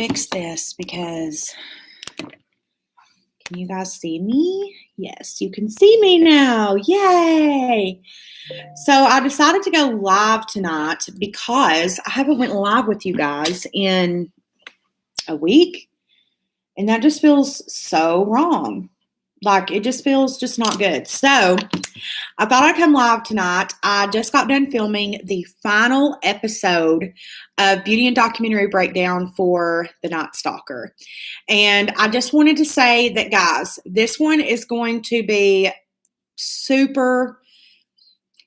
fix this because can you guys see me? Yes, you can see me now. Yay! So I decided to go live tonight because I haven't went live with you guys in a week, and that just feels so wrong. Like, it just feels just not good. So I thought I'd come live tonight. I just got done filming the final episode of Beauty and Documentary Breakdown for The Night Stalker. And I just wanted to say that, guys, this one is going to be super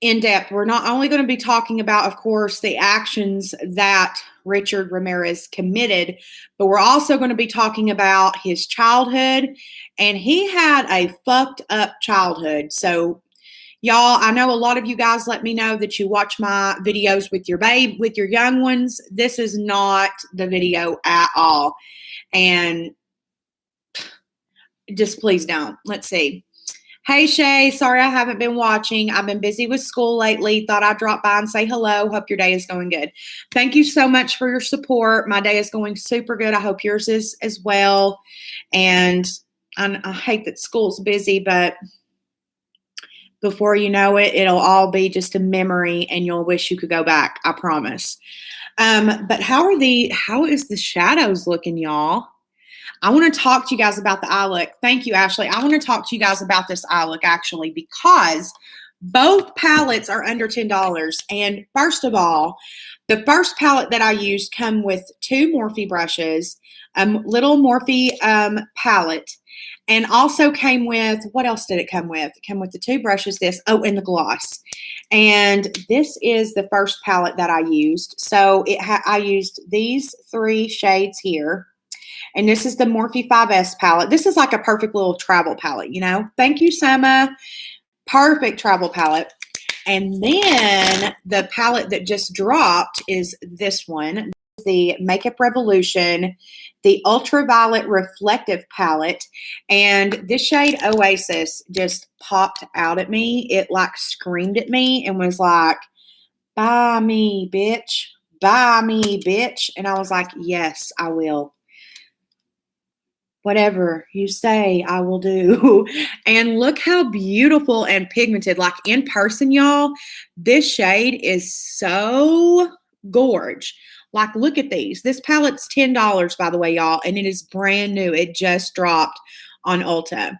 in-depth. We're not only going to be talking about, of course, the actions that Richard Ramirez committed, but we're also going to be talking about his childhood. And he had a fucked up childhood. So, y'all, I know a lot of you guys let me know that you watch my videos with your young ones. This is not the video at all. And just please don't. Let's see. Hey, Shay. Sorry I haven't been watching. I've been busy with school lately. Thought I'd drop by and say hello. Hope your day is going good. Thank you so much for your support. My day is going super good. I hope yours is as well. And I hate that school's busy, but before you know it, it'll all be just a memory and you'll wish you could go back. I promise. But how is the shadows looking, y'all? I want to talk to you guys about the eye look. Thank you, Ashley. I want to talk to you guys about this eye look, actually, because both palettes are under $10. And first of all, the first palette that I used come with two Morphe brushes, little Morphe palette, and also came with, what else did it come with? It came with the two brushes, and the gloss. And this is the first palette that I used. So I used these three shades here. And this is the Morphe 5S palette. This is like a perfect little travel palette, you know. Thank you, Sama. Perfect travel palette. And then the palette that just dropped is this one, the Makeup Revolution, the Ultraviolet Reflective palette. And this shade Oasis just popped out at me. It like screamed at me and was like, buy me, bitch. Buy me, bitch. And I was like, yes, I will. Whatever you say, I will do. And look how beautiful and pigmented. Like in person, y'all, this shade is so gorge. Like, look at these. This palette's $10, by the way, y'all, and it is brand new. It just dropped on Ulta.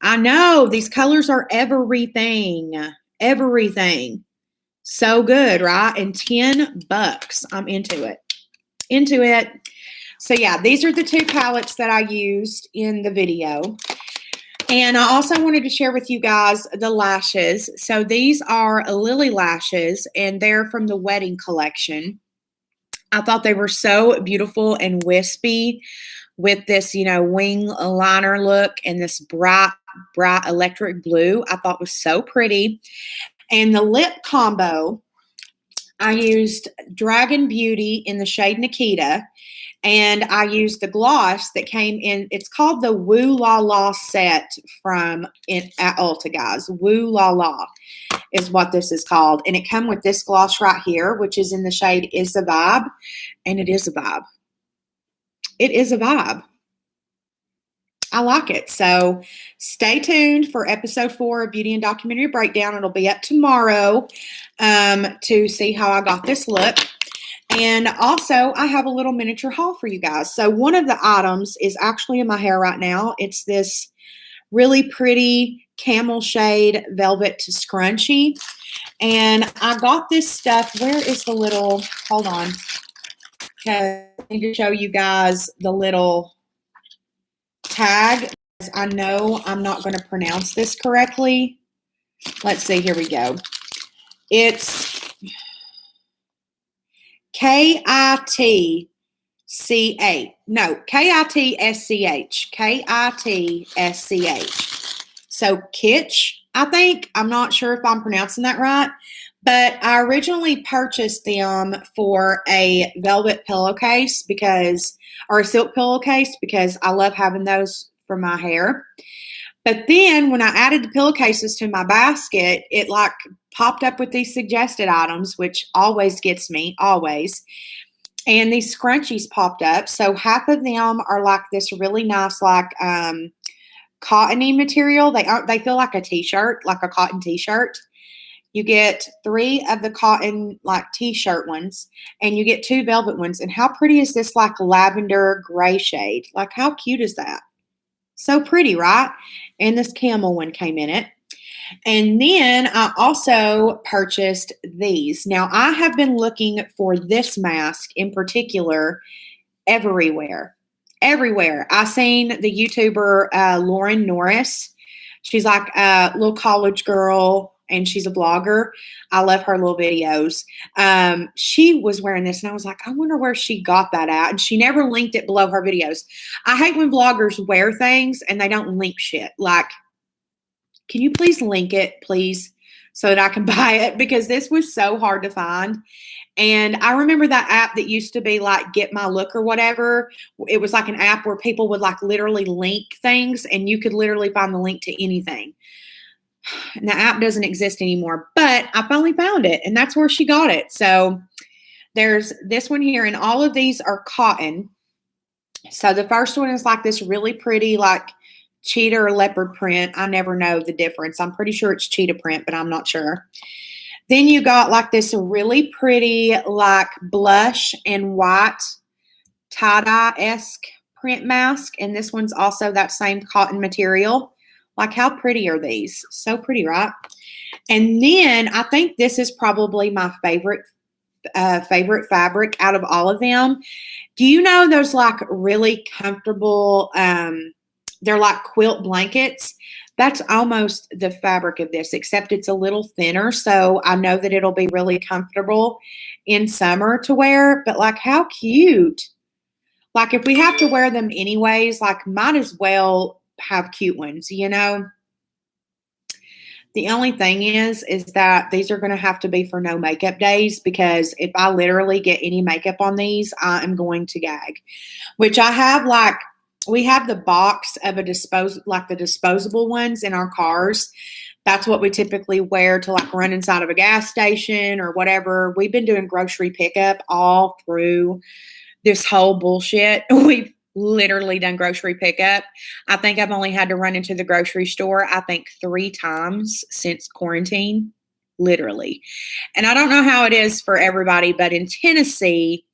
I know these colors are everything. Everything. So good, right? And $10. I'm into it. Into it. So yeah, these are the two palettes that I used in the video. And I also wanted to share with you guys the lashes. So these are Lily lashes, and they're from the wedding collection. I thought they were so beautiful and wispy with this, you know, wing liner look and this bright electric blue. I thought was so pretty. And the lip combo, I used Dragon Beauty in the shade Nikita. And I used the gloss that came in. It's called the Woo La La set at Ulta, guys. Woo La La is what this is called. And it come with this gloss right here, which is in the shade Is a Vibe. And it is a vibe. It is a vibe. I like it. So stay tuned for episode 4 of Beauty and Documentary Breakdown. It'll be up tomorrow to see how I got this look. And also, I have a little miniature haul for you guys. So one of the items is actually in my hair right now. It's this really pretty camel shade velvet scrunchie. And I got this stuff. Where is the little, hold on. Okay, I need to show you guys the little tag. I know I'm not going to pronounce this correctly. Let's see, here we go. It's Kitsch. No, Kitsch. Kitsch. So Kitsch, I think. I'm not sure if I'm pronouncing that right. But I originally purchased them for a velvet pillowcase or a silk pillowcase because I love having those for my hair. But then when I added the pillowcases to my basket, it like popped up with these suggested items, which always gets me, always. and these scrunchies popped up. So half of them are like this really nice, like cottony material. They feel like a t-shirt, like a cotton t-shirt. You get 3 of the cotton like t-shirt ones, and you get 2 velvet ones. And how pretty is this like lavender gray shade? Like how cute is that? So pretty, right? And this camel one came in it. And then I also purchased these. Now, I have been looking for this mask in particular everywhere. Everywhere. I seen the YouTuber Lauren Norris. She's like a little college girl and she's a vlogger. I love her little videos. She was wearing this and I was like, I wonder where she got that at. And she never linked it below her videos. I hate when vloggers wear things and they don't link shit. Like, can you please link it, please, so that I can buy it? Because this was so hard to find. And I remember that app that used to be like Get My Look or whatever. It was like an app where people would like literally link things and you could literally find the link to anything. And the app doesn't exist anymore, but I finally found it and that's where she got it. So there's this one here and all of these are cotton. So the first one is like this really pretty, like cheetah or leopard print. I never know the difference. I'm pretty sure it's cheetah print, but I'm not sure. Then you got like this really pretty like blush and white tie-dye-esque print mask. And this one's also that same cotton material. Like how pretty are these? So pretty, right? And then I think this is probably my favorite fabric out of all of them. Do you know those like really comfortable, they're like quilt blankets? That's almost the fabric of this, except it's a little thinner. So I know that it'll be really comfortable in summer to wear, but like how cute. Like if we have to wear them anyways, like might as well have cute ones, you know? The only thing is that these are going to have to be for no makeup days because if I literally get any makeup on these, I am going to gag. Which I have like, we have the box of the disposable ones in our cars. That's what we typically wear to like run inside of a gas station or whatever. We've been doing grocery pickup all through this whole bullshit. We've literally done grocery pickup. I think I've only had to run into the grocery store, I think 3 times since quarantine, literally. And I don't know how it is for everybody, but in Tennessee,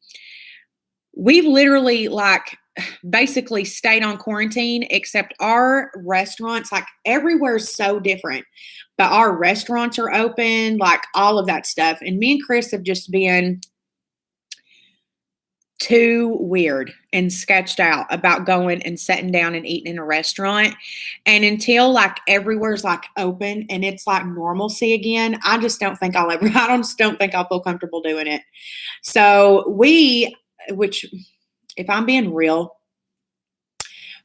we've literally like basically stayed on quarantine, except our restaurants, like everywhere's so different, but our restaurants are open, like all of that stuff. And me and Chris have just been too weird and sketched out about going and sitting down and eating in a restaurant. And until like everywhere's like open and it's like normalcy again, I just don't think I just don't think I'll feel comfortable doing it. So which if I'm being real,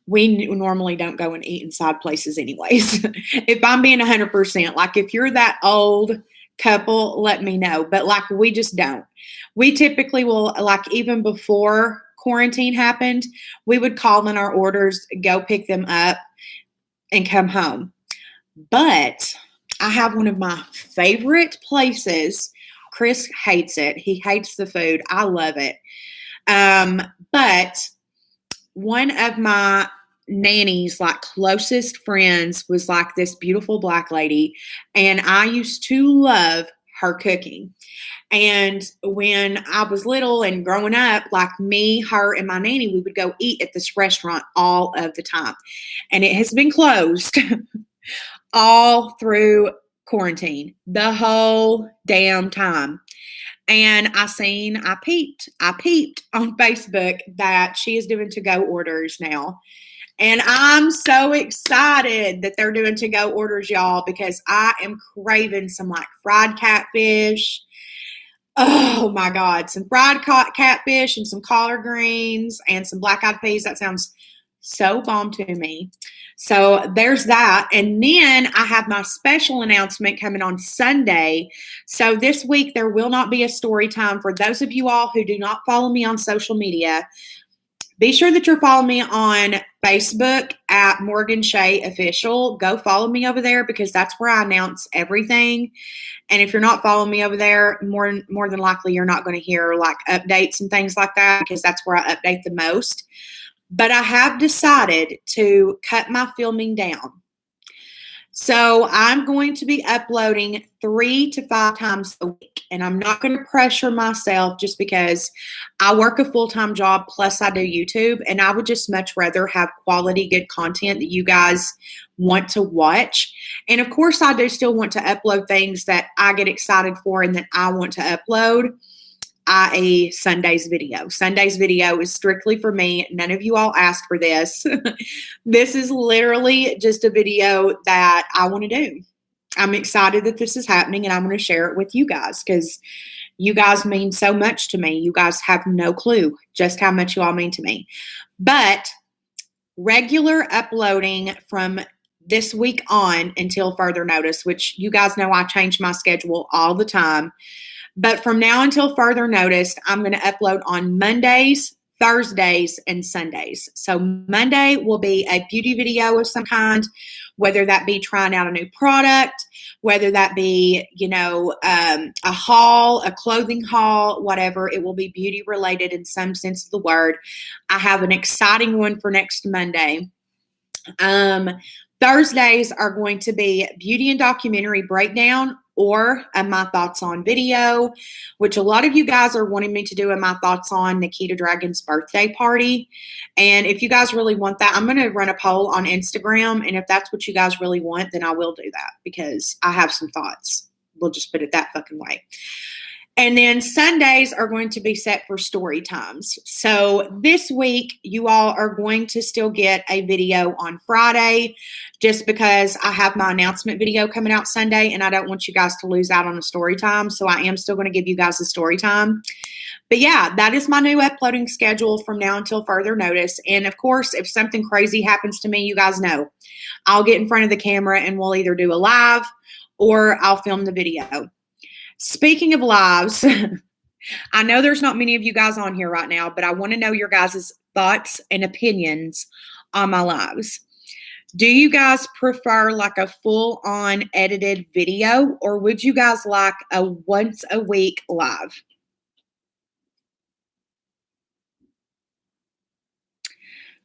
we normally don't go and eat inside places anyways. If I'm being 100%, like if you're that old couple, let me know. But like we just don't. We typically will, like even before quarantine happened, we would call in our orders, go pick them up, and come home. But I have one of my favorite places. Chris hates it. He hates the food. I love it. But one of my nanny's like closest friends was like this beautiful black lady, and I used to love her cooking. And when I was little and growing up, like me, her, and my nanny, we would go eat at this restaurant all of the time. And it has been closed all through quarantine, the whole damn time. And I peeped on Facebook that she is doing to-go orders now. And I'm so excited that they're doing to-go orders, y'all, because I am craving some like fried catfish. Oh my God, some fried catfish and some collard greens and some black-eyed peas. That sounds so bomb to me. So there's that. And then I have my special announcement coming on Sunday. So this week there will not be a story time. For those of you all who do not follow me on social media, be sure that you're following me on Facebook at Morgan Shea Official. Go follow me over there because that's where I announce everything. And if you're not following me over there, more than likely you're not going to hear like updates and things like that because that's where I update the most. But I have decided to cut my filming down. So I'm going to be uploading 3 to 5 times a week, and I'm not going to pressure myself just because I work a full-time job plus I do YouTube, and I would just much rather have quality, good content that you guys want to watch. And of course, I do still want to upload things that I get excited for and that I want to upload, i.e. Sunday's video. Sunday's video is strictly for me. None of you all asked for this. This is literally just a video that I want to do. I'm excited that this is happening and I'm going to share it with you guys because you guys mean so much to me. You guys have no clue just how much you all mean to me. But regular uploading from this week on until further notice, which you guys know I change my schedule all the time. But from now until further notice, I'm going to upload on Mondays, Thursdays, and Sundays. So Monday will be a beauty video of some kind, whether that be trying out a new product, whether that be, a haul, a clothing haul, whatever. It will be beauty related in some sense of the word. I have an exciting one for next Monday. Thursdays are going to be beauty and documentary breakdown or my thoughts on video, which a lot of you guys are wanting me to do my thoughts on Nikita Dragon's birthday party. And if you guys really want that, I'm going to run a poll on Instagram. And if that's what you guys really want, then I will do that because I have some thoughts. We'll just put it that fucking way. And then Sundays are going to be set for story times. So this week, you all are going to still get a video on Friday just because I have my announcement video coming out Sunday and I don't want you guys to lose out on a story time. So I am still going to give you guys a story time. But yeah, that is my new uploading schedule from now until further notice. And of course, if something crazy happens to me, you guys know, I'll get in front of the camera and we'll either do a live or I'll film the video. Speaking of lives, I know there's not many of you guys on here right now, but I want to know your guys' thoughts and opinions on my lives. Do you guys prefer like a full-on edited video, or would you guys like a once a week live?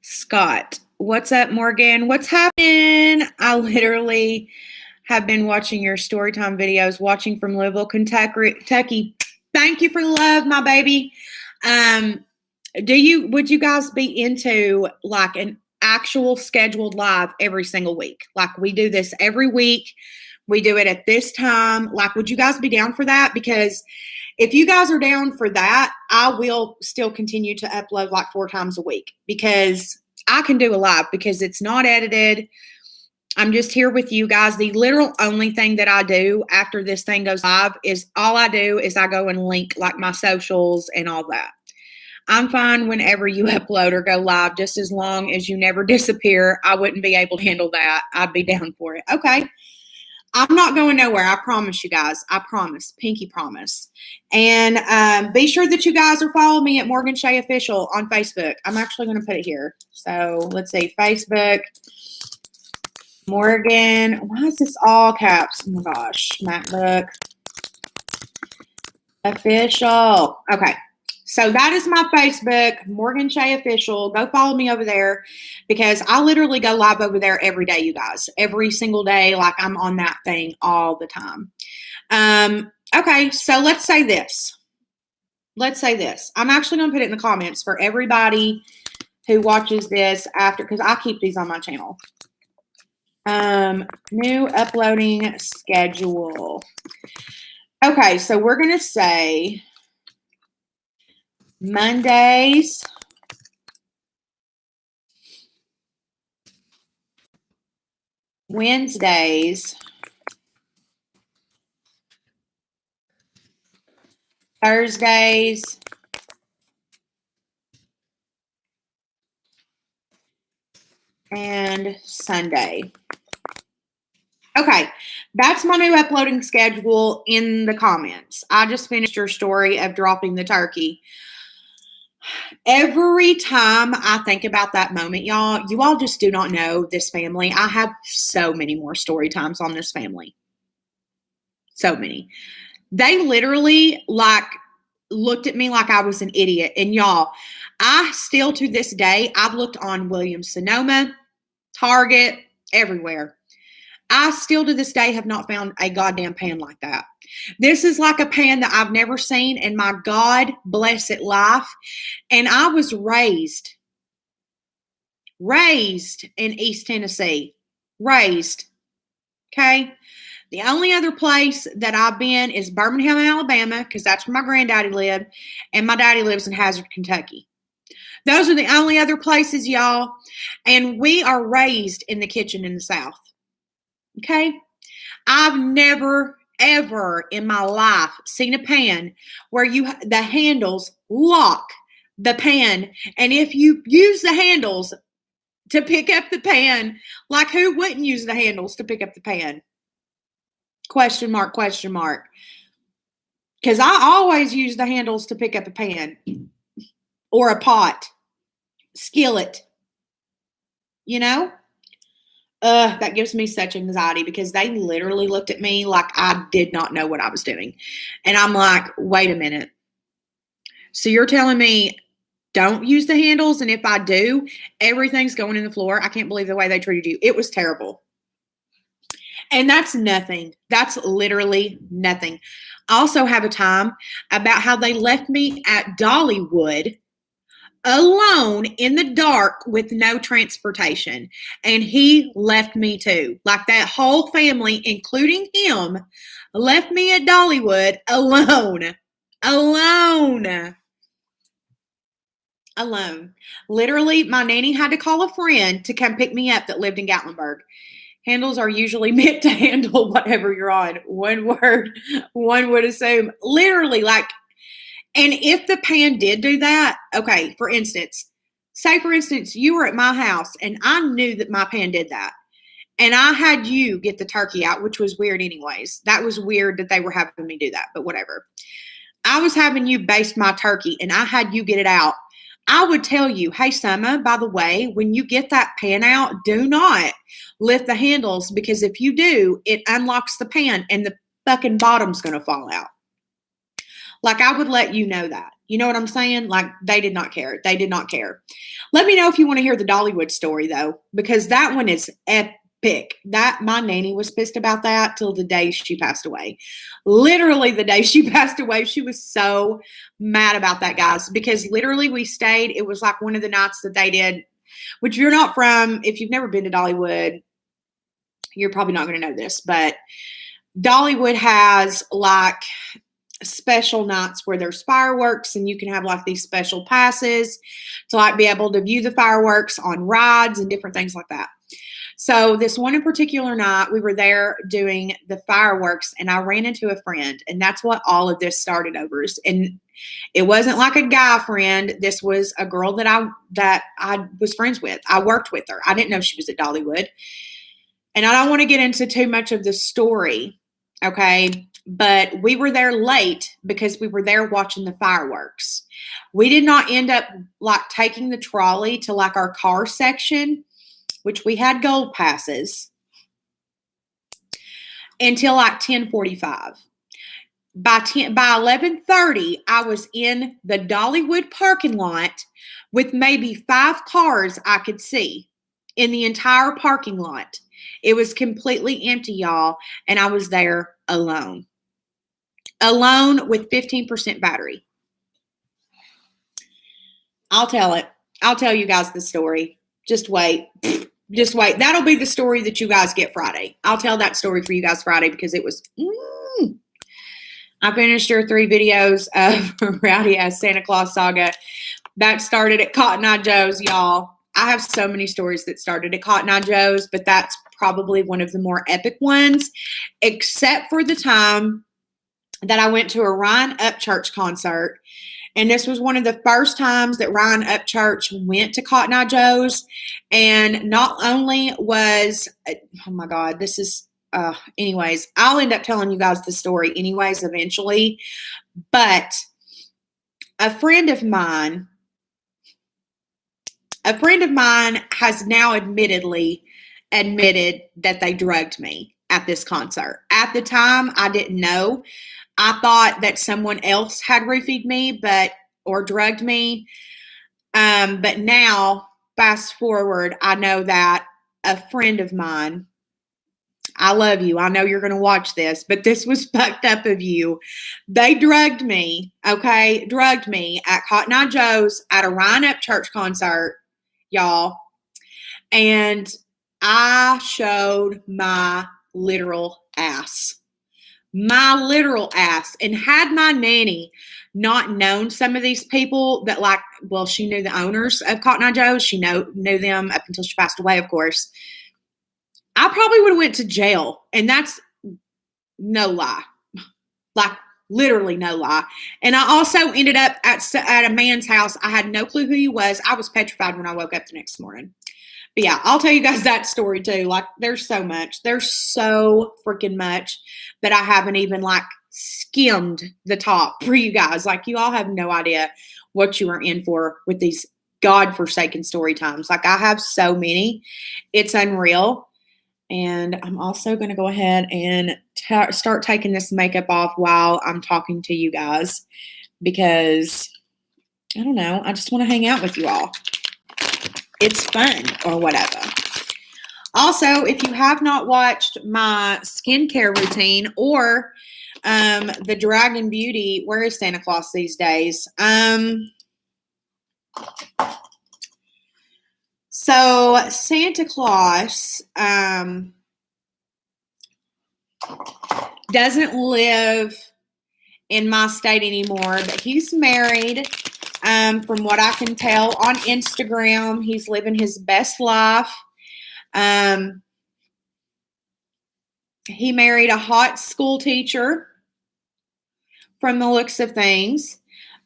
Scott, what's up, Morgan? What's happening? I literally have been watching your storytime videos, watching from Louisville, Kentucky. Thank you for the love, my baby. Would you guys be into like an actual scheduled live every single week? Like we do this every week. We do it at this time. Like, would you guys be down for that? Because if you guys are down for that, I will still continue to upload like 4 times a week because I can do a live because it's not edited. I'm just here with you guys. The literal only thing that I do after this thing goes live is I go and link like my socials and all that. I'm fine whenever you upload or go live, just as long as you never disappear. I wouldn't be able to handle that. I'd be down for it. Okay. I'm not going nowhere. I promise you guys. I promise. Pinky promise. And be sure that you guys are following me at Morgan Shea Official on Facebook. I'm actually going to put it here. So let's see. Facebook. Morgan, why is this all caps? Oh my gosh, MacBook Official. Okay, so that is my Facebook, Morgan Shea Official. Go follow me over there because I literally go live over there every day, you guys. Every single day, like I'm on that thing all the time. Okay, so let's say this. I'm actually going to put it in the comments for everybody who watches this after, because I keep these on my channel. New uploading schedule. Okay, so we're going to say Mondays, Wednesdays, Thursdays, and Sunday. Okay, that's my new uploading schedule in the comments. I just finished your story of dropping the turkey. Every time I think about that moment, y'all, you all just do not know this family. I have so many more story times on this family. So many. They literally looked at me like I was an idiot. And y'all, I still to this day, I've looked on Williams Sonoma, Target, everywhere. I still to this day have not found a goddamn pan like that. This is like a pan that I've never seen in my God bless it life. And I was raised in East Tennessee. Raised. Okay. The only other place that I've been is Birmingham, Alabama, because that's where my granddaddy lived. And my daddy lives in Hazard, Kentucky. Those are the only other places, y'all. And we are raised in the kitchen in the South. Okay. I've never, ever in my life seen a pan where the handles lock the pan. And if you use the handles to pick up the pan, like who wouldn't use the handles to pick up the pan? Question mark, question mark. Because I always use the handles to pick up a pan or a pot, skillet, you know? That gives me such anxiety because they literally looked at me like I did not know what I was doing. And I'm like, wait a minute. So you're telling me don't use the handles, and if I do, everything's going in the floor? I can't believe the way they treated you. It was terrible. And that's nothing. That's literally nothing. I also have a time about how they left me at Dollywood alone in the dark with no transportation. And he left me too. Like that whole family, including him, left me at Dollywood alone. Alone. Literally, my nanny had to call a friend to come pick me up that lived in Gatlinburg. Handles are usually meant to handle whatever you're on. One word, one would assume. Literally, and if the pan did do that, okay, for instance, you were at my house and I knew that my pan did that. And I had you get the turkey out, which was weird anyways. That was weird that they were having me do that, but whatever. I was having you baste my turkey and I had you get it out. I would tell you, hey, Summer, by the way, when you get that pan out, do not lift the handles, because if you do, it unlocks the pan and the fucking bottom's going to fall out. Like, I would let you know that. You know what I'm saying? Like, they did not care. They did not care. Let me know if you want to hear the Dollywood story, though, because that one is epic. My nanny was pissed about that till the day she passed away. Literally the day she passed away, she was so mad about that, guys, because literally we stayed. It was like one of the nights that they did, which you're not from, if you've never been to Dollywood, you're probably not going to know this, but Dollywood has like special nights where there's fireworks, and you can have like these special passes to like be able to view the fireworks on rides and different things like that. So this one in particular night, we were there doing the fireworks, and I ran into a friend, and that's what all of this started over. And it wasn't like a guy friend. This was a girl that I was friends with. I worked with her. I didn't know she was at Dollywood. And I don't want to get into too much of the story, okay? But we were there late because we were there watching the fireworks. We did not end up like taking the trolley to like our car section, which we had gold passes, until like 10:45. By 11:30, I was in the Dollywood parking lot with maybe 5 cars I could see in the entire parking lot. It was completely empty, y'all, and I was there alone. Alone with 15% battery. I'll tell it. I'll tell you guys the story. Just wait. Just wait. That'll be the story that you guys get Friday. I'll tell that story for you guys Friday because it was... I finished your 3 videos of Rowdy Ass Santa Claus Saga. That started at Cotton Eye Joe's, y'all. I have so many stories that started at Cotton Eye Joe's, but that's probably one of the more epic ones, except for the time that I went to a Ryan Upchurch concert. And this was one of the first times that Ryan Upchurch went to Cotton Eye Joe's. And not only was, oh my God, this is, anyways, I'll end up telling you guys the story anyways eventually. But a friend of mine A friend of mine has now admitted that they drugged me at this concert. At the time, I didn't know. I thought that someone else had roofied me, or drugged me. But now, fast forward, I know that a friend of mine, I love you. I know you're going to watch this, but this was fucked up of you. They drugged me, okay? Drugged me at Cotton Eye Joe's at a Ryan Up Church concert, y'all. And I showed my literal ass. My literal ass. And had my nanny not known some of these people that she knew the owners of Cotton Eye Joe's. She knew them up until she passed away, of course. I probably would have went to jail. And that's no lie. Like, literally no lie. And I also ended up at a man's house. I had no clue who he was. I was petrified when I woke up the next morning. But yeah, I'll tell you guys that story too. Like, there's so much. There's so freaking much that I haven't even skimmed the top for you guys. Like, you all have no idea what you are in for with these godforsaken story times. Like, I have so many. It's unreal. And I'm also going to go ahead and start taking this makeup off while I'm talking to you guys because, I don't know, I just want to hang out with you all. It's fun or whatever. Also, if you have not watched my skincare routine or the Dragon Beauty, where is Santa Claus these days? So Santa Claus doesn't live in my state anymore, but he's married. From what I can tell on Instagram, he's living his best life. He married a hot school teacher from the looks of things.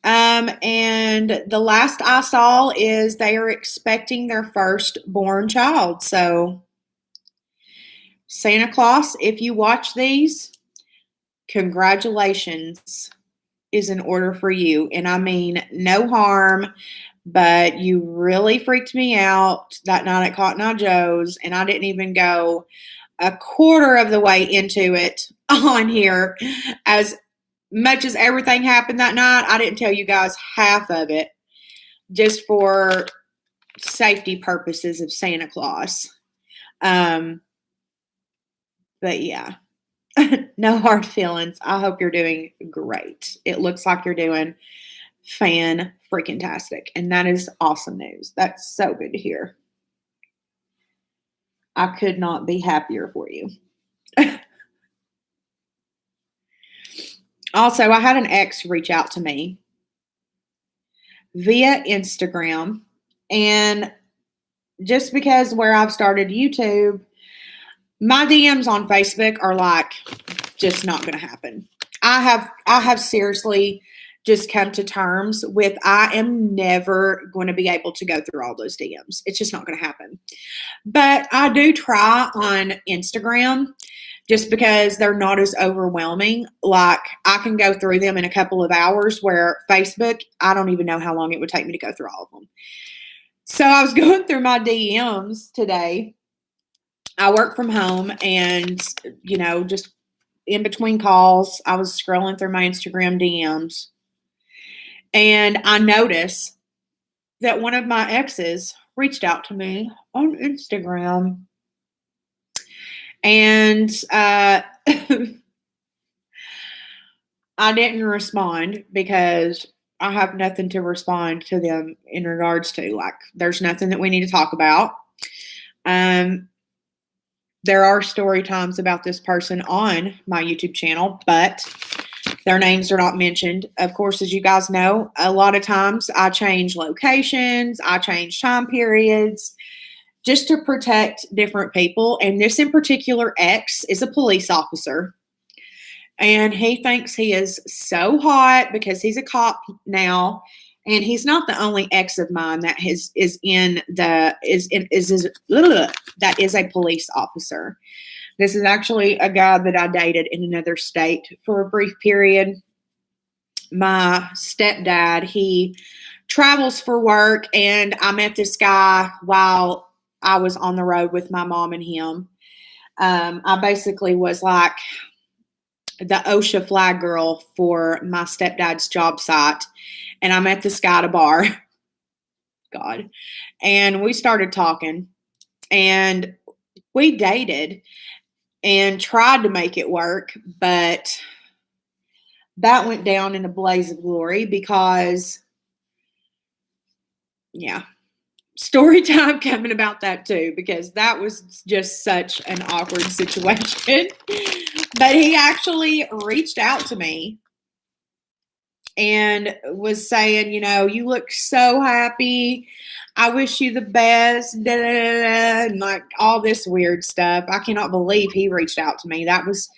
And the last I saw is they are expecting their firstborn child. So Santa Claus, if you watch these, congratulations is in order for you. And I mean, no harm, but you really freaked me out that night at Cotton Eye Joe's. And I didn't even go a quarter of the way into it on here. As much as everything happened that night, I didn't tell you guys half of it just for safety purposes of Santa Claus. But yeah, no hard feelings. I hope you're doing great. It looks like you're doing fan-freaking-tastic, and that is awesome news. That's so good to hear. I could not be happier for you. Also, I had an ex reach out to me via Instagram, and just because where I've started YouTube, my DMs on Facebook are just not going to happen. I have seriously just come to terms with I am never going to be able to go through all those DMs. It's just not going to happen. But I do try on Instagram just because they're not as overwhelming. Like, I can go through them in a couple of hours, where Facebook, I don't even know how long it would take me to go through all of them. So I was going through my DMs today. I work from home, and, just in between calls, I was scrolling through my Instagram DMs, and I noticed that one of my exes reached out to me on Instagram. And I didn't respond because I have nothing to respond to them in regards to. There's nothing that we need to talk about. There are story times about this person on my YouTube channel, but their names are not mentioned. Of course, as you guys know, a lot of times I change locations, I change time periods, just to protect different people. And this in particular ex is a police officer. And he thinks he is so hot because he's a cop now. And he's not the only ex of mine that is a police officer. This is actually a guy that I dated in another state for a brief period. My stepdad, he travels for work, and I met this guy while I was on the road with my mom and him. I basically was like the OSHA flag girl for my stepdad's job site, and I met this guy at a bar. God. And we started talking, and we dated and tried to make it work, but that went down in a blaze of glory because, yeah, story time coming about that too, because that was just such an awkward situation. But he actually reached out to me and was saying, you look so happy. I wish you the best, da, da, da, da, and like all this weird stuff. I cannot believe he reached out to me. That was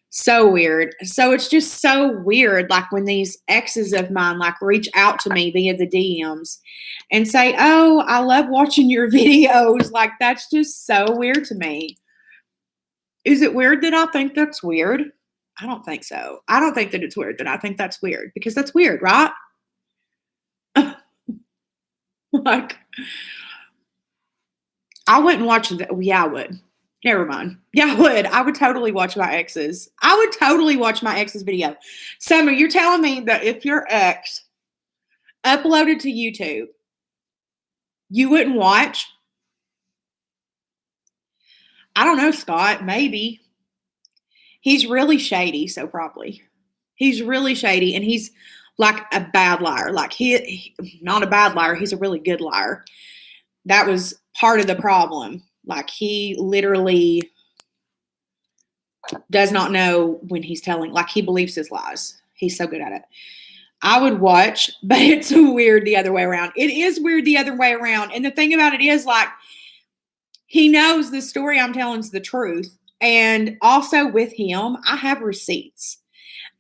so weird. So it's just so weird, like when these exes of mine like reach out to me via the DMs and say, "Oh, I love watching your videos." Like that's just so weird to me. Is it weird that I think that's weird? I don't think so. I don't think that it's weird that I think that's weird, because that's weird, right? Like, I wouldn't watch that. Yeah, I would. Never mind. Yeah, I would. I would totally watch my exes. I would totally watch my ex's video. Summer, you're telling me that if your ex uploaded to YouTube, you wouldn't watch? I don't know, Scott. Maybe. He's really shady, so probably. He's really shady, and he's like a bad liar. Like he not a bad liar. He's a really good liar. That was part of the problem. Like he literally does not know when he's telling, like he believes his lies. He's so good at it. I would watch, but it's weird the other way around. It is weird the other way around. And the thing about it is, like, he knows the story I'm telling is the truth. And also with him, I have receipts.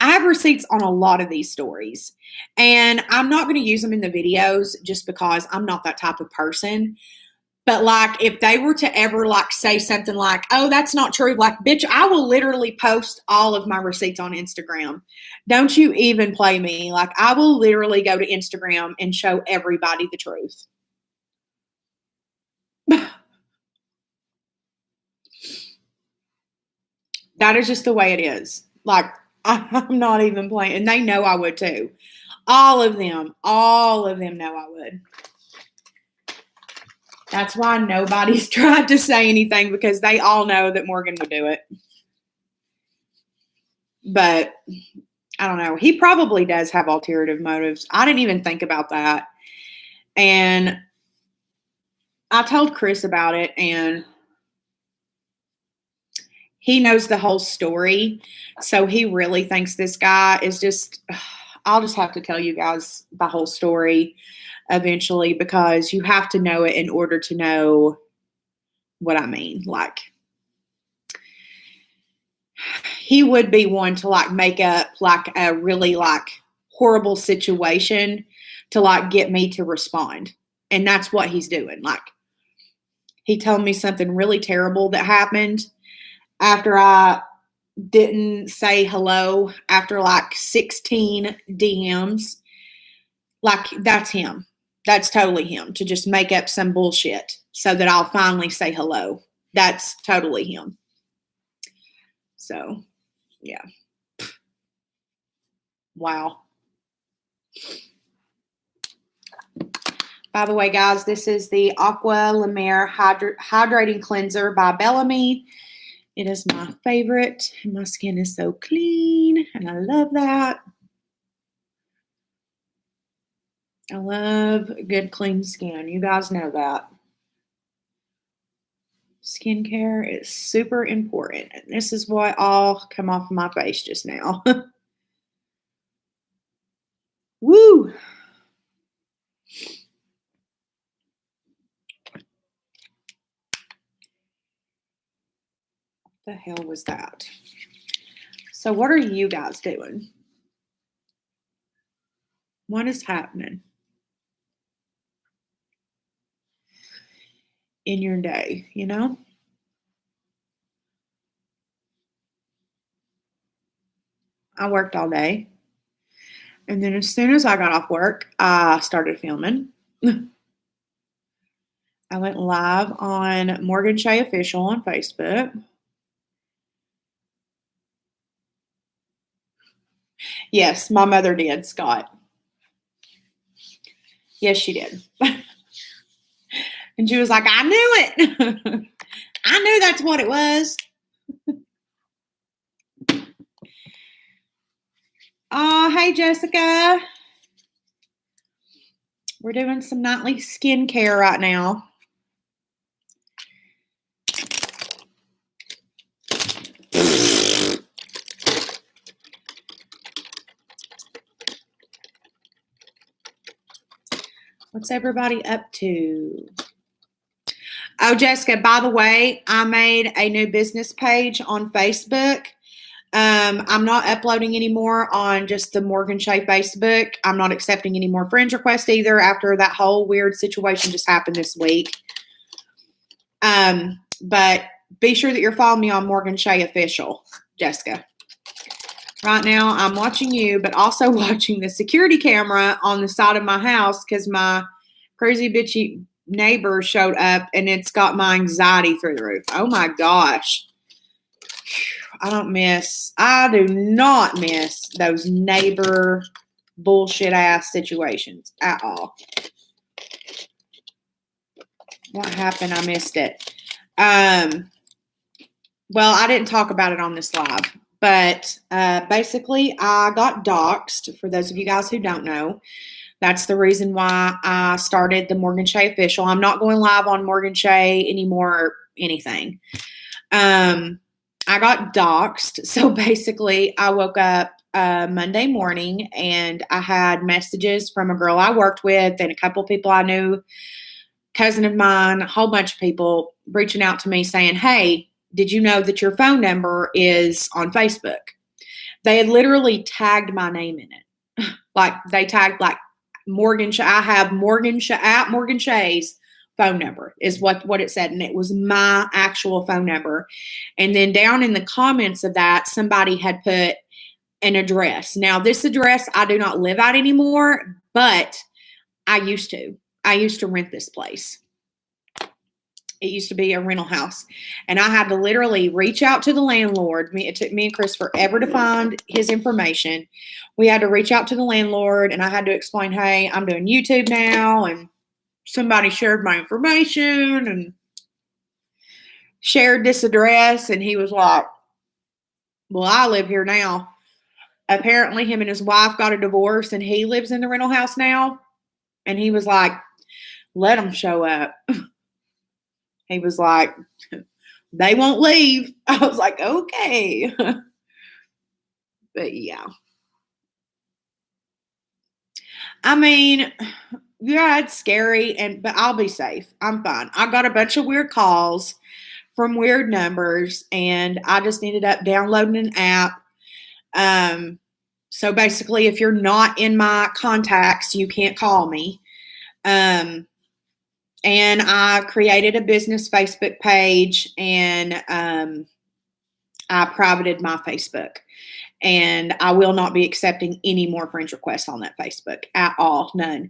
I have receipts on a lot of these stories. And I'm not going to use them in the videos just because I'm not that type of person. But like, if they were to ever like say something like, "Oh, that's not true," like, bitch, I will literally post all of my receipts on Instagram. Don't you even play me. Like, I will literally go to Instagram and show everybody the truth. That is just the way it is. Like, I'm not even playing. And they know I would too. All of them know I would. That's why nobody's tried to say anything, because they all know that Morgan would do it. But I don't know. He probably does have ulterior motives. I didn't even think about that. And I told Chris about it, and he knows the whole story. So he really thinks this guy is just, I'll just have to tell you guys the whole story eventually, because you have to know it in order to know what I mean. Like, he would be one to like make up like a really like horrible situation to like get me to respond. And that's what he's doing. Like, he told me something really terrible that happened after I didn't say hello after like 16 DMs. Like, that's him. That's totally him, to just make up some bullshit so that I'll finally say hello. That's totally him. So, yeah. Wow. By the way, guys, this is the Aqua La Mer Hydrating Cleanser by Bellamy. It is my favorite. My skin is so clean, and I love that. I love good, clean skin. You guys know that. Skincare is super important. And this is what all come off of my face just now. Woo! The hell was that? So what are you guys doing? What is happening in your day, you know? I worked all day. And then as soon as I got off work, I started filming. I went live on Morgan Shea Official on Facebook. Yes, my mother did, Scott. Yes, she did. And she was like, I knew it. I knew that's what it was. Oh, hey, Jessica. We're doing some nightly skincare right now. What's everybody up to? Oh, Jessica, by the way, I made a new business page on Facebook. I'm not uploading anymore on just the Morgan Shea Facebook. I'm not accepting any more friend requests either after that whole weird situation just happened this week. But be sure that you're following me on Morgan Shea Official, Jessica. Right now, I'm watching you, but also watching the security camera on the side of my house because my crazy bitchy neighbor showed up and it's got my anxiety through the roof. Oh my gosh. I do not miss those neighbor bullshit ass situations at all. What happened? I missed it. Well, I didn't talk about it on this live, but basically I got doxxed. For those of you guys who don't know, that's the reason why I started the Morgan Shea Official. I'm not going live on Morgan Shea anymore or anything. I got doxxed. So basically I woke up Monday morning and I had messages from a girl I worked with and a couple of people I knew, cousin of mine, a whole bunch of people reaching out to me saying, hey, did you know that your phone number is on Facebook? They had literally tagged my name in it. Like they tagged like Morgan Shea. I have Morgan Shea at Morgan Shea's phone number is what it said. And it was my actual phone number. And then down in the comments of that, somebody had put an address. Now this address I do not live at anymore, but I used to rent this place. It used to be a rental house. And I had to literally reach out to the landlord. It took me and Chris forever to find his information. We had to reach out to the landlord and I had to explain, hey, I'm doing YouTube now. And somebody shared my information and shared this address. And he was like, well, I live here now. Apparently him and his wife got a divorce and he lives in the rental house now. And he was like, let them show up. He was like, they won't leave. I was like, okay. But yeah. I mean, yeah, it's scary, but I'll be safe. I'm fine. I got a bunch of weird calls from weird numbers, and I just ended up downloading an app. So basically, if you're not in my contacts, you can't call me. And I created a business Facebook page, and I privated my Facebook. And I will not be accepting any more friend requests on that Facebook at all. None.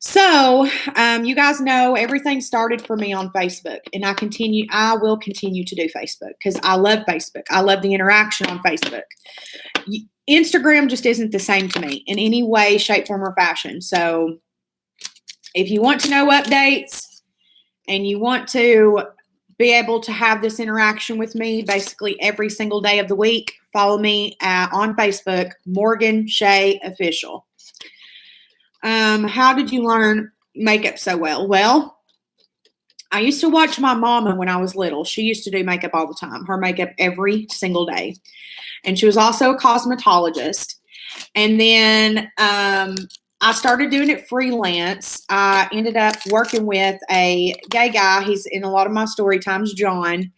So you guys know everything started for me on Facebook. And I will continue to do Facebook because I love Facebook. I love the interaction on Facebook. Instagram just isn't the same to me in any way, shape, form, or fashion. So if you want to know updates and you want to be able to have this interaction with me basically every single day of the week, follow me on Facebook, Morgan Shea Official. How did you learn makeup so well? Well, I used to watch my mama when I was little. She used to do makeup all the time, her makeup every single day. And she was also a cosmetologist. And then I started doing it freelance. I ended up working with a gay guy. He's in a lot of my story times, John.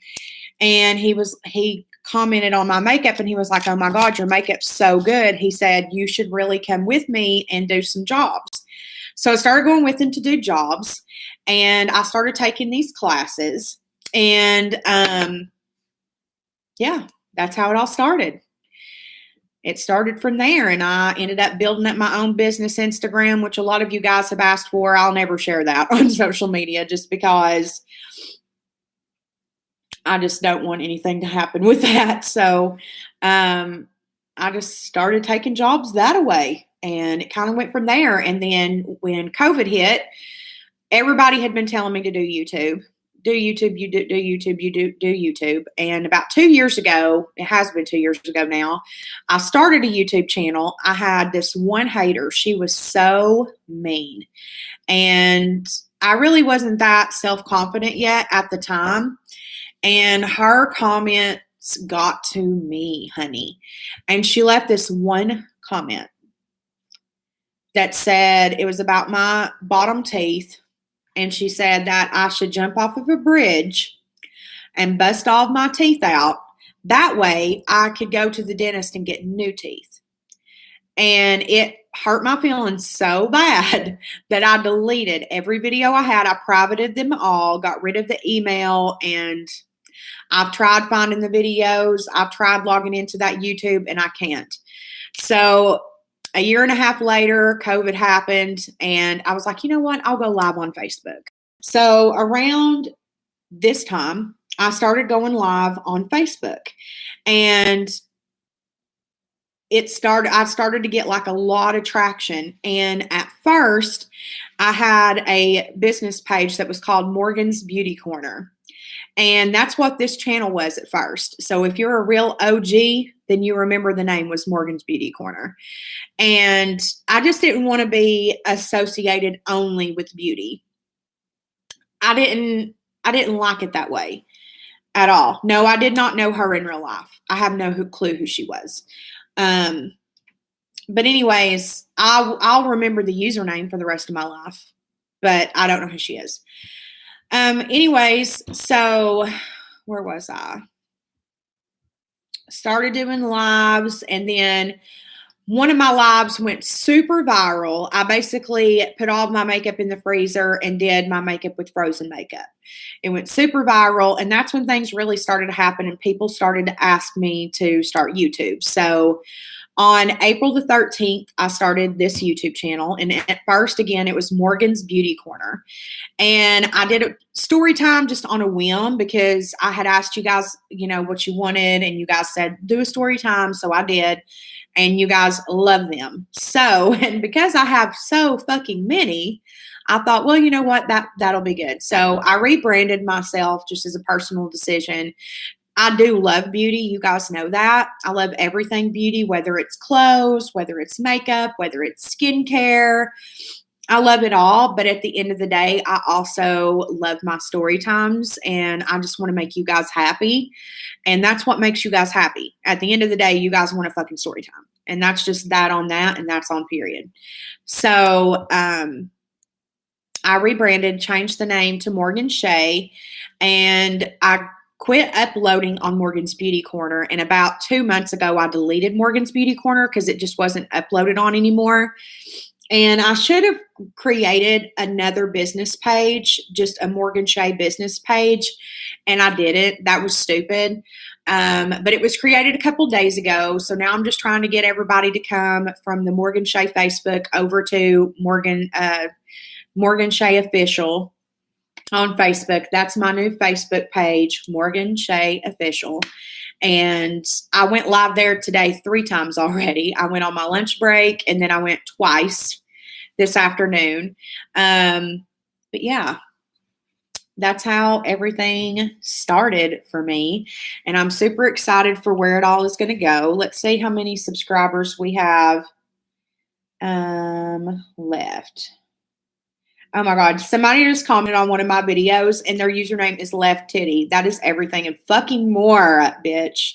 And he commented on my makeup and he was like, oh my God, your makeup's so good. He said, you should really come with me and do some jobs. So I started going with him to do jobs and I started taking these classes and yeah, that's how it all started. it started from there, and I ended up building up my own business Instagram, which a lot of you guys have asked for. I'll never share that on social media just because I just don't want anything to happen with that. So I just started taking jobs that way, and it kind of went from there. And then when COVID hit, everybody had been telling me to do YouTube. Do YouTube, you do YouTube, you do YouTube. And about 2 years ago, it has been 2 years ago now, I started a YouTube channel. I had this one hater. She was so mean. And I really wasn't that self-confident yet at the time. And her comments got to me, honey. And she left this one comment that said it was about my bottom teeth. And she said that I should jump off of a bridge and bust all of my teeth out. That way I could go to the dentist and get new teeth. And it hurt my feelings so bad that I deleted every video I had. I privated them all, got rid of the email, and I've tried finding the videos. I've tried logging into that YouTube, and I can't. So a year and a half later, COVID happened, and I was like, you know what? I'll go live on Facebook. So around this time, I started going live on Facebook, and I started to get like a lot of traction. And at first, I had a business page that was called Morgan's Beauty Corner. And that's what this channel was at first. So if you're a real OG, then you remember the name was Morgan's Beauty Corner. And I just didn't want to be associated only with beauty. I didn't like it that way at all. No, I did not know her in real life. I have no clue who she was. But anyways, I'll remember the username for the rest of my life, but I don't know who she is. Anyways, so where was I? Started doing lives, and then one of my lives went super viral. I basically put all of my makeup in the freezer and did my makeup with frozen makeup. It went super viral, and that's when things really started to happen, and people started to ask me to start YouTube. So on April the 13th, I started this YouTube channel, and at first, again, it was Morgan's Beauty Corner. And I did a story time just on a whim because I had asked you guys, what you wanted, and you guys said, do a story time, so I did, and you guys love them. So, and because I have so fucking many, I thought, well, you know what, that'll be good. So I rebranded myself just as a personal decision. I do love beauty. You guys know that. I love everything beauty, whether it's clothes, whether it's makeup, whether it's skincare. I love it all. But at the end of the day, I also love my story times, and I just want to make you guys happy. And that's what makes you guys happy. At the end of the day, you guys want a fucking story time. And that's just that on that, and that's on period. So I rebranded, changed the name to Morgan Shea, and I quit uploading on Morgan's Beauty Corner. And about 2 months ago, I deleted Morgan's Beauty Corner because it just wasn't uploaded on anymore. And I should have created another business page, just a Morgan Shea business page. And I didn't. That was stupid. But it was created a couple days ago. So now I'm just trying to get everybody to come from the Morgan Shea Facebook over to Morgan Shea Official on Facebook. That's my new Facebook page, Morgan Shea Official. And I went live there today 3 times already. I went on my lunch break, and then I went twice this afternoon. But yeah, that's how everything started for me. And I'm super excited for where it all is going to go. Let's see how many subscribers we have left. Oh my God. Somebody just commented on one of my videos, and their username is Left Titty. That is everything and fucking more, bitch.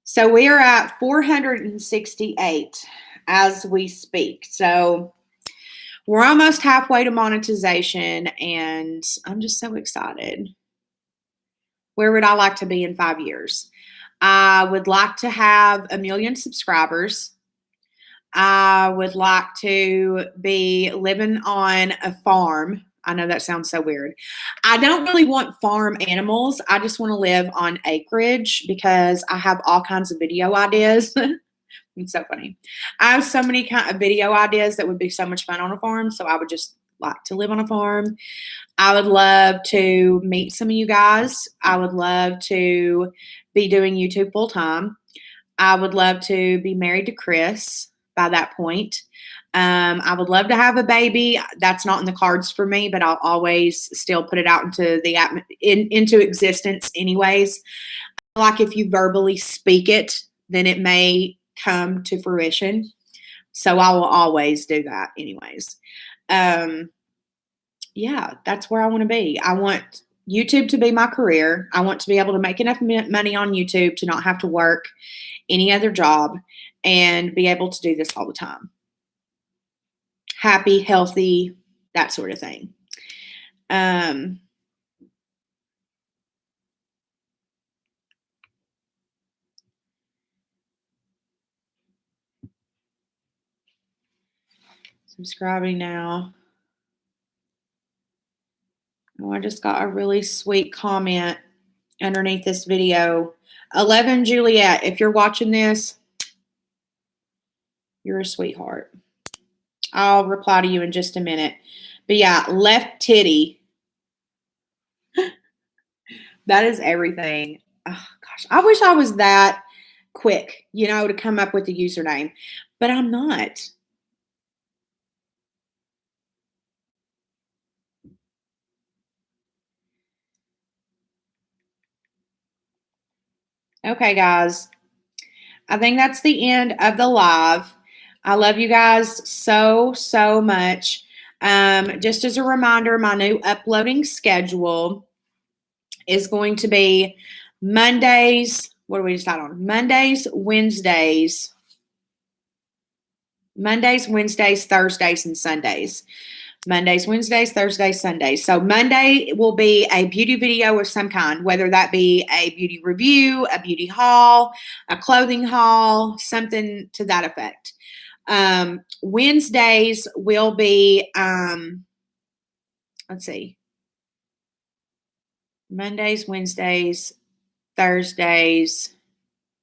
So we are at 468 as we speak. So we're almost halfway to monetization, and I'm just so excited. Where would I like to be in 5 years? I would like to have 1 million subscribers. I would like to be living on a farm. I know that sounds so weird. I don't really want farm animals. I just want to live on acreage because I have all kinds of video ideas. It's so funny. I have so many kind of video ideas that would be so much fun on a farm. So I would just like to live on a farm. I would love to meet some of you guys. I would love to be doing YouTube full time. I would love to be married to Chris by that point. I would love to have a baby. That's not in the cards for me, but I'll always still put it out into the into existence anyways. Like if you verbally speak it, then it may come to fruition. So I will always do that anyways. Yeah, that's where I want to be. I want YouTube to be my career. I want to be able to make enough money on YouTube to not have to work any other job and be able to do this all the time. Happy, healthy, that sort of thing. Subscribing now. Oh, I just got a really sweet comment underneath this video. 11 Juliet, if you're watching this, you're a sweetheart. I'll reply to you in just a minute. But yeah, left titty. That is everything. Oh, gosh, I wish I was that quick, to come up with the username, but I'm not. Okay, guys. I think that's the end of the live. I love you guys so, so much. Just as a reminder, my new uploading schedule is going to be Mondays. What do we decide on? Mondays, Wednesdays, Thursdays, and Sundays. Mondays, Wednesdays, Thursdays, Sundays. So Monday will be a beauty video of some kind, whether that be a beauty review, a beauty haul, a clothing haul, something to that effect. Wednesdays will be, let's see, Mondays, Wednesdays, Thursdays,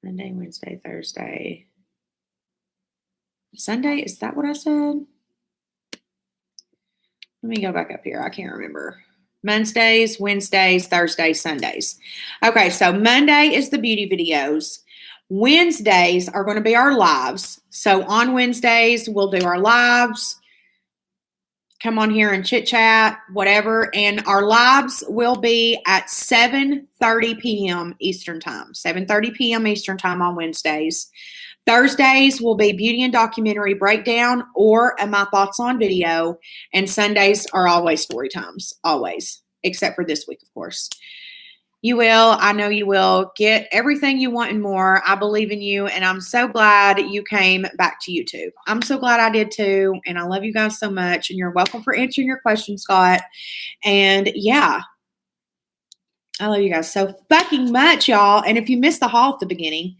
Monday, Wednesday, Thursday, Sunday. Is that what I said? Let me go back up here. I can't remember. Mondays, Wednesdays, Thursdays, Sundays. Okay, so Monday is the beauty videos. Wednesdays are going to be our lives. So on Wednesdays, we'll do our lives. Come on here and chit chat, whatever. And our lives will be at 7:30 p.m. Eastern time. 7:30 p.m. Eastern time on Wednesdays. Thursdays will be beauty and documentary breakdown or my thoughts on video. And Sundays are always story times, always, except for this week, of course. You will. I know you will get everything you want and more. I believe in you, and I'm so glad you came back to YouTube. I'm so glad I did too, and I love you guys so much, and you're welcome for answering your questions, Scott. And yeah, I love you guys so fucking much, y'all. And if you missed the haul at the beginning,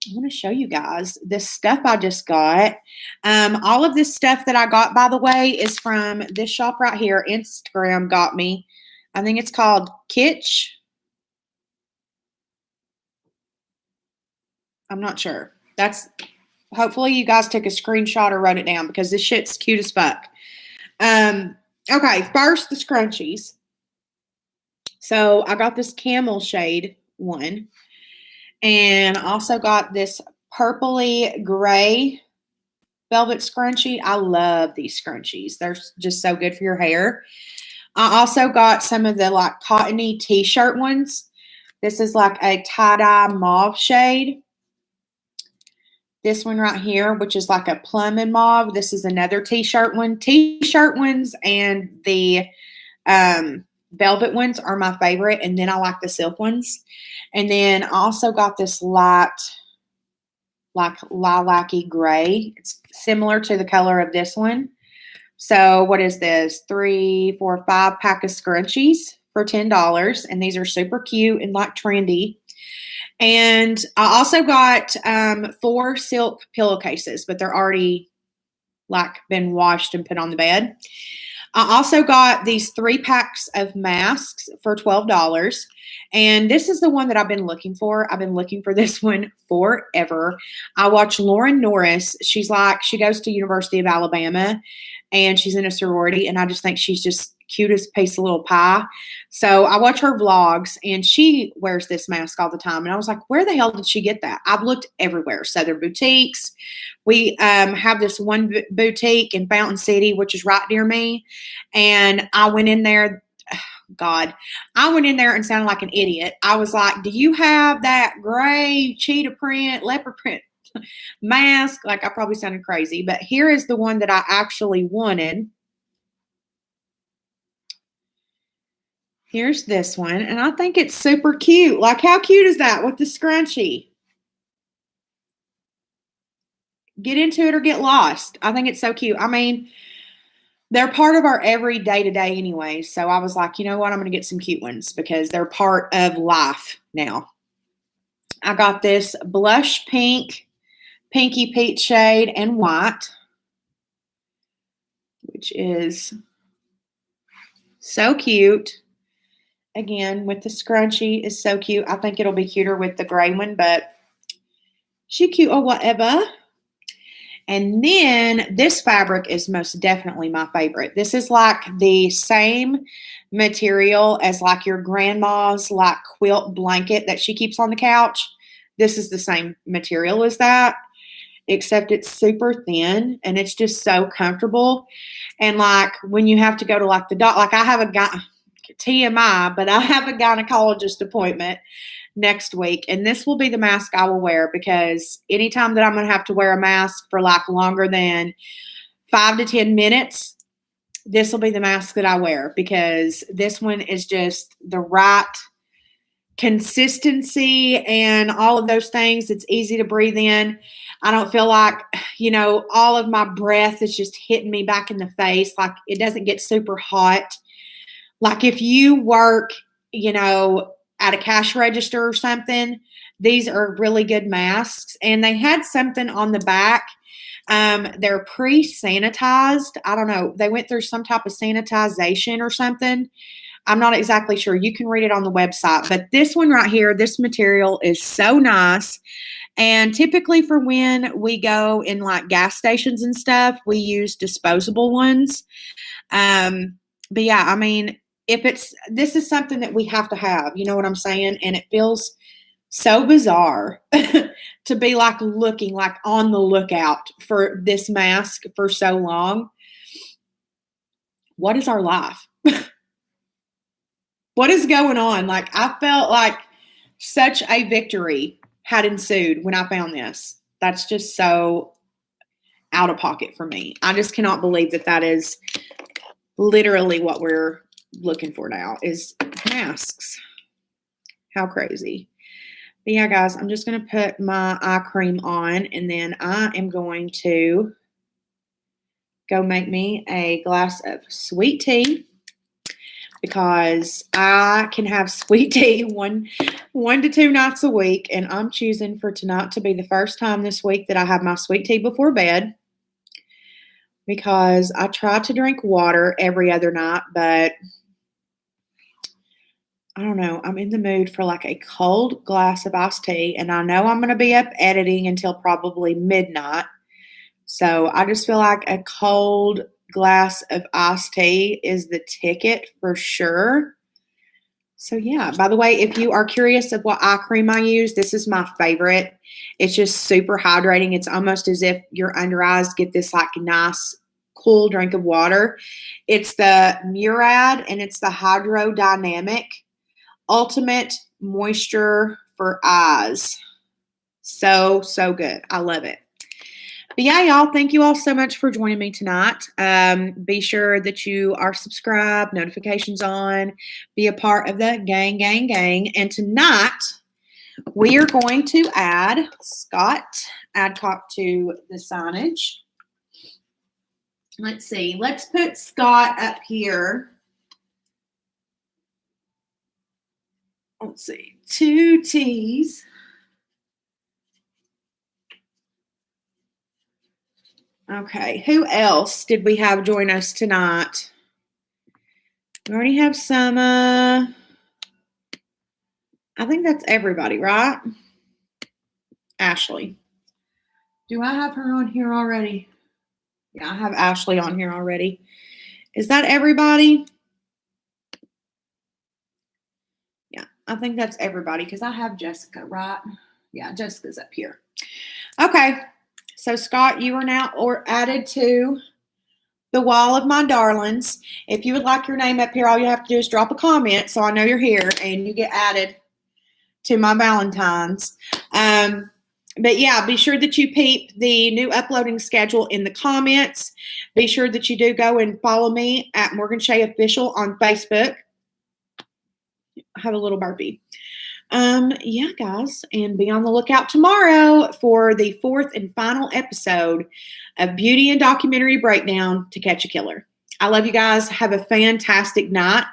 I want to show you guys this stuff I just got. All of this stuff that I got, by the way, is from this shop right here. Instagram got me. I think it's called Kitsch. I'm not sure. Hopefully you guys took a screenshot or wrote it down because this shit's cute as fuck. Okay, first the scrunchies. So I got this camel shade one. And I also got this purpley gray velvet scrunchie. I love these scrunchies. They're just so good for your hair. I also got some of the like cottony t-shirt ones. This is like a tie-dye mauve shade. This one right here, which is like a plum and mauve. This is another t-shirt one. T-shirt ones and the velvet ones are my favorite. And then I like the silk ones. And then I also got this light, like lilac-y gray. It's similar to the color of this one. So what is this? 3, 4, 5 pack of scrunchies for $10. And these are super cute and like trendy. And I also got 4 silk pillowcases, but they're already like been washed and put on the bed. I also got these 3 packs of masks for $12. And this is the one that I've been looking for. I've been looking for this one forever. I watch Lauren Norris. She goes to University of Alabama and she's in a sorority. And I just think she's just cutest piece of little pie. So I watch her vlogs and she wears this mask all the time. And I was like, where the hell did she get that? I've looked everywhere. Southern boutiques. We have this one boutique in Fountain City, which is right near me. And I went in there. God, I went in there and sounded like an idiot. I was like, do you have that gray cheetah print, leopard print mask? Like, I probably sounded crazy. But here is the one that I actually wanted. Here's this one, and I think it's super cute. Like, how cute is that with the scrunchie? Get into it or get lost. I think it's so cute. I mean, they're part of our every day-to-day anyway, so I was like, you know what? I'm going to get some cute ones because they're part of life now. I got this blush pink, pinky peach shade, and white, which is so cute. Again, with the scrunchie is so cute. I think it'll be cuter with the gray one, but she cute or whatever. And then this fabric is most definitely my favorite. This is like the same material as like your grandma's like quilt blanket that she keeps on the couch. This is the same material as that, except it's super thin and it's just so comfortable. And like when you have to go to like the doctor, like I have a guy, TMI, but I have a gynecologist appointment next week, and this will be the mask I will wear because anytime that I'm going to have to wear a mask for like longer than 5 to 10 minutes, this will be the mask that I wear because this one is just the right consistency and all of those things. It's easy to breathe in. I don't feel like, all of my breath is just hitting me back in the face. Like it doesn't get super hot. Like if you work, at a cash register or something, these are really good masks. And they had something on the back. They're pre-sanitized. I don't know. They went through some type of sanitization or something. I'm not exactly sure. You can read it on the website. But this one right here, this material is so nice. And typically for when we go in like gas stations and stuff, we use disposable ones. But yeah, I mean, this is something that we have to have, you know what I'm saying? And it feels so bizarre to be like looking like on the lookout for this mask for so long. What is our life? What is going on? Like I felt like such a victory had ensued when I found this. That's just so out of pocket for me. I just cannot believe that is literally what we're looking for now is masks. How crazy. But yeah, guys, I'm just going to put my eye cream on and then I am going to go make me a glass of sweet tea because I can have sweet tea one to 2 nights a week, and I'm choosing for tonight to be the first time this week that I have my sweet tea before bed because I try to drink water every other night, but I don't know. I'm in the mood for like a cold glass of iced tea, and I know I'm going to be up editing until probably midnight. So I just feel like a cold glass of iced tea is the ticket for sure. So yeah, by the way, if you are curious of what eye cream I use, this is my favorite. It's just super hydrating. It's almost as if your under eyes get this like nice cool drink of water. It's the Murad and it's the Hydrodynamic Ultimate Moisture for Eyes. So good. I love it. But yeah, y'all, thank you all so much for joining me tonight. Be sure that you are subscribed, notifications on, be a part of the gang. And tonight, we are going to add Scott Adcock to the signage. Let's see. Let's put Scott up here. Let's see. 2 T's. Okay. Who else did we have join us tonight? We already have Summer. I think that's everybody, right? Ashley. Do I have her on here already? Yeah, I have Ashley on here already. Is that everybody? Yeah, I think that's everybody because I have Jessica, right? Yeah, Jessica's up here. Okay, so Scott, you are now added to the wall of my darlings. If you would like your name up here, all you have to do is drop a comment so I know you're here and you get added to my Valentine's. But yeah, be sure that you peep the new uploading schedule in the comments. Be sure that you do go and follow me at Morgan Shea Official on Facebook. I have a little burpee. Yeah, guys, and be on the lookout tomorrow for the 4th and final episode of Beauty and Documentary Breakdown to Catch a Killer. I love you guys. Have a fantastic night.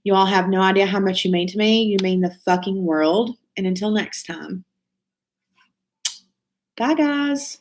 You all have no idea how much you mean to me. You mean the fucking world. And until next time. Bye, guys.